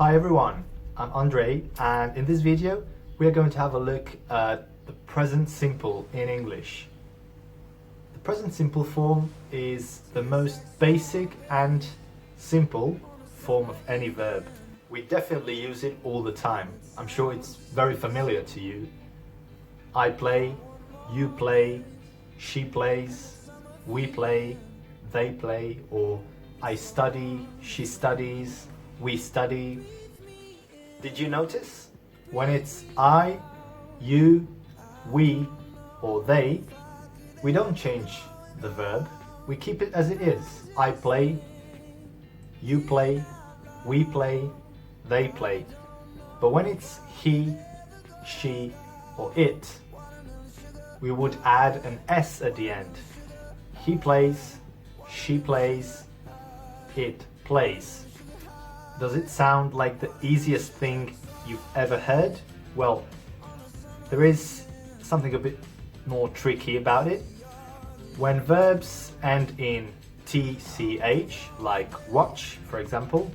Hi everyone, I'm Andrei, and in this video we are going to have a look at the present simple in English. The present simple form is the most basic and simple form of any verb. We definitely use it all the time. I'm sure it's very familiar to you. I play, you play, she plays, we play, they play, or I study, she studies, we study. Did you notice? When it's I, you, we, or they, we don't change the verb. We keep it as it is. I play, you play, we play, they play. But when it's he, she, or it, we would add an S at the end. He plays, she plays, it plays. Does it sound like the easiest thing you've ever heard? Well, there is something a bit more tricky about it. When verbs end in TCH, like watch, for example,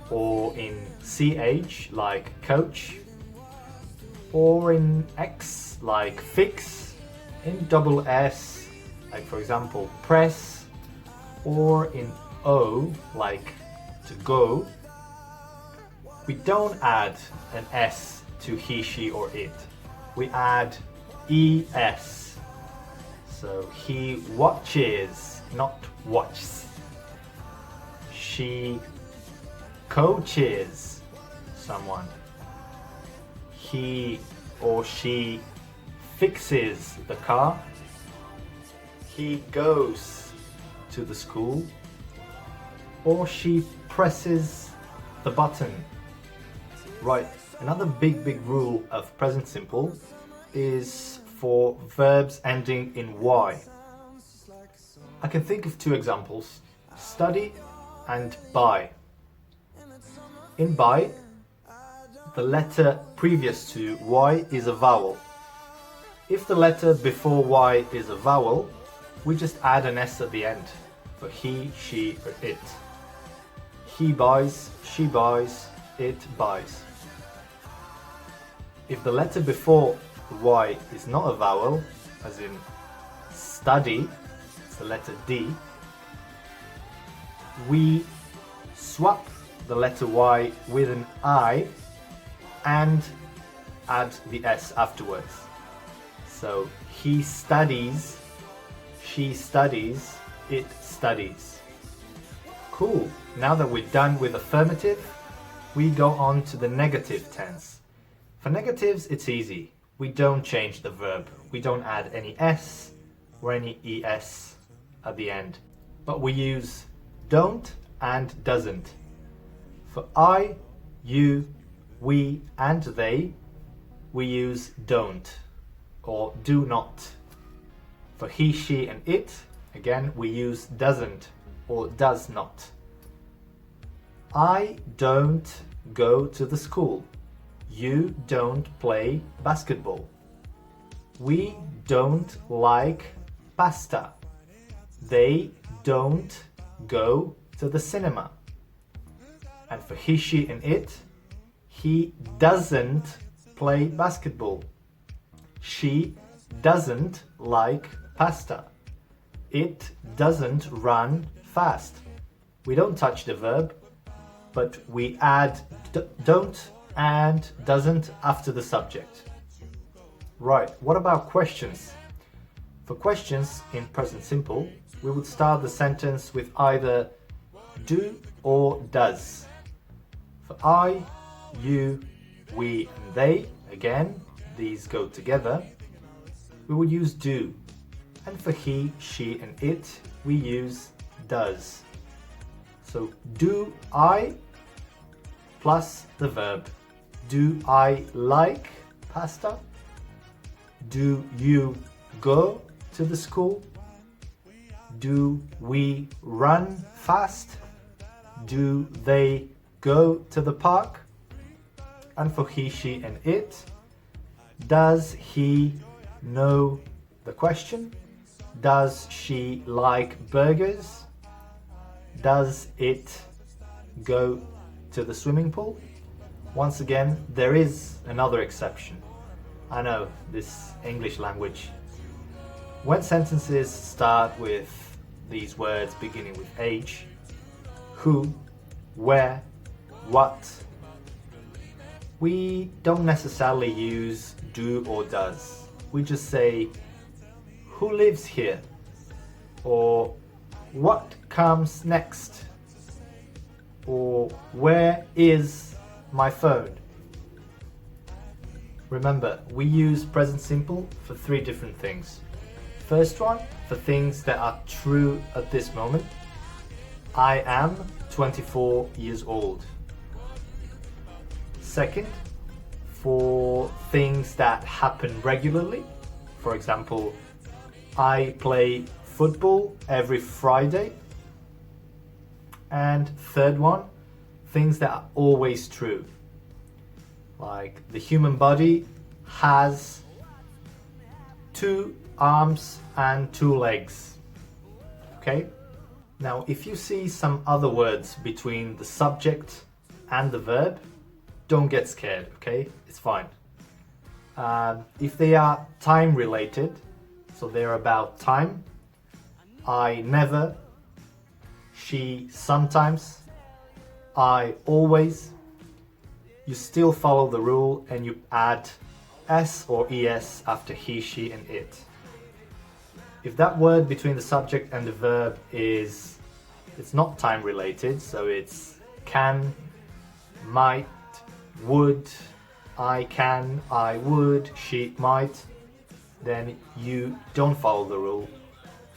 or in CH, like coach, or in X, like fix, in double S, like for example press, or in O, like to go, we don't add an S to he, she, or it. We add ES. So he watches, not watches. She coaches someone. He or she fixes the car. He goes to the school. Or she presses the button. Right, another big rule of present simple is for verbs ending in Y. I can think of two examples, study and buy. In buy, the letter previous to Y is a vowel. If the letter before Y is a vowel, we just add an S at the end for he, she, or it. He buys, she buys, it buys. If the letter before Y is not a vowel, as in study, it's the letter D, we swap the letter Y with an I and add the S afterwards. So he studies, she studies, it studies. Cool. Now that we're done with affirmative, we go on to the negative tense. For negatives, it's easy. We don't change the verb. We don't add any S or any ES at the end. But we use don't and doesn't. For I, you, we, and they, we use don't or do not. For he, she, and it, again, we use doesn't or does not. I don't go to the school. You don't play basketball. We don't like pasta. They don't go to the cinema. And for he, she, and it, he doesn't play basketball. She doesn't like pasta. It doesn't run fast. We don't touch the verb, but we add don't and doesn't after the subject. Right, what about questions? For questions in present simple, we would start the sentence with either do or does. For I, you, we, and they, again, these go together, we would use do. And for he, she, and it, we use does. So do I plus the verb. Do I like pasta? Do you go to the school? Do we run fast? Do they go to the park? And for he, she, and it, does he know the question? Does she like burgers? Does it go to the swimming pool. Once again, there is another exception. I know, this English language. When sentences start with these words beginning with H, who, where, what, we don't necessarily use do or does. We just say, who lives here? Or what comes next? Or where is my phone? Remember, we use present simple for 3 different things. First one, for things that are true at this moment. I am 24 years old. Second, for things that happen regularly. For example, I play football every Friday. And third one, things that are always true. Like the human body has 2 arms and 2 legs. Okay? Now, if you see some other words between the subject and the verb, don't get scared, okay? It's fine. If they are time related, so they're about time, I never, she sometimes, I always, you still follow the rule and you add s or es after he, she and it. If that word between the subject and the verb it's not time related, so it's can, might, would, I can, I would, she might, then you don't follow the rule.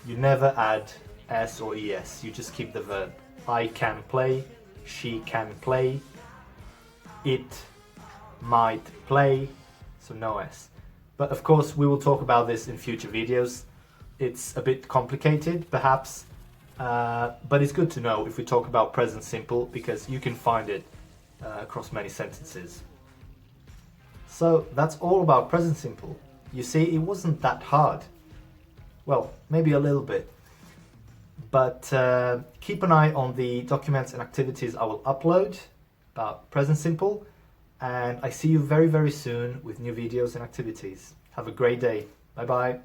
You never add s or es, you just keep the verb. I can play, she can play, it might play, so no s. But of course we will talk about this in future videos. It's a bit complicated perhaps, but it's good to know if we talk about present simple because you can find it across many sentences. So that's all about present simple. You see, it wasn't that hard. Well, maybe a little bit. But keep an eye on the documents and activities I will upload about present simple. And I see you very, very soon with new videos and activities. Have a great day. Bye bye.